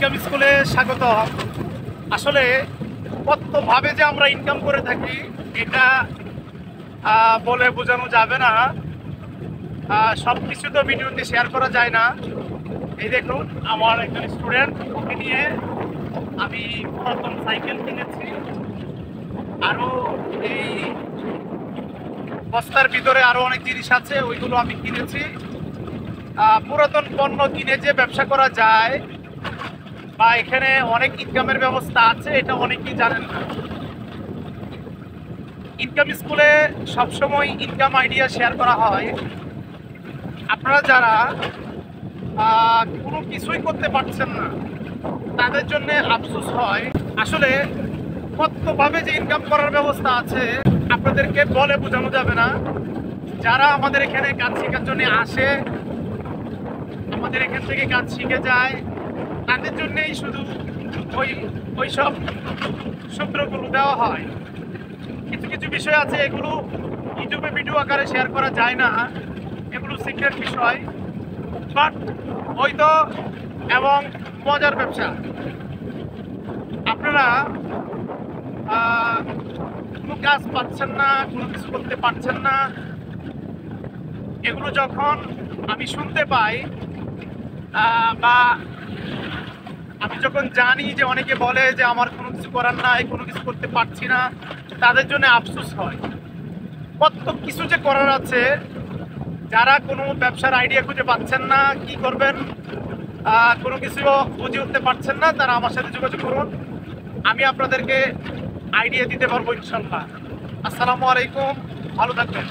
Income স্কুলে স্বাগত। আসলে কতভাবে যে আমরা ইনকাম করে থাকি এটা বলে বোঝানো যাবে না। সব কিছু তো ভিডিওতে শেয়ার করা যায় না। এই দেখুন আমার একজন স্টুডেন্ট, ওকে নিয়ে আমি পুরাতন সাইকেল কিনেছি, আরও এই বস্তার ভিতরে আরও অনেক জিনিস আছে, ওইগুলো আমি কিনেছি। পুরাতন পণ্য কিনে যে ব্যবসা করা যায় বা এখানে অনেক ইনকামের ব্যবস্থা আছে, এটা অনেকেই জানেন না। ইনকাম স্কুলে সবসময় ইনকাম আইডিয়া শেয়ার করা হয়। আপনারা যারা কোনো কিছুই করতে পারছেন না তাদের জন্য আফসোস হয়। আসলে কতভাবে যে ইনকাম করার ব্যবস্থা আছে আপনাদেরকে বলে বোঝানো যাবে না। যারা আমাদের এখানে কাজ শেখার জন্য আসে, আমাদের এখান থেকে কাজ শিখে যায়, তাদের জন্যেই শুধু ওই সব সূত্রগুলো দেওয়া হয়। কিছু কিছু বিষয় আছে, এগুলো ইউটিউবে ভিডিও আকারে শেয়ার করা যায় না, এগুলো সিক্রেট বিষয়। বাট হয়তো এবং মজার ব্যবসা। আপনারা কোনো কাজ পাচ্ছেন না, কোনো কিছু করতে পারছেন না, এগুলো যখন আমি শুনতে পাই বা আমি যখন জানি যে অনেকে বলে যে আমার কোনো কিছু করার নাই, কোনো কিছু করতে পারছি না, তাদের জন্য আফসোস হয়। কত কিছু যে করার আছে। যারা কোনো ব্যবসার আইডিয়া খুঁজে পাচ্ছেন না, কি করবেন কোনো কিছু বুঝে উঠতে পারছেন না, তারা আমার সাথে যোগাযোগ করুন, আমি আপনাদেরকে আইডিয়া দিতে পারবো ইনশাল্লাহ। আসসালামু আলাইকুম, ভালো থাকবেন।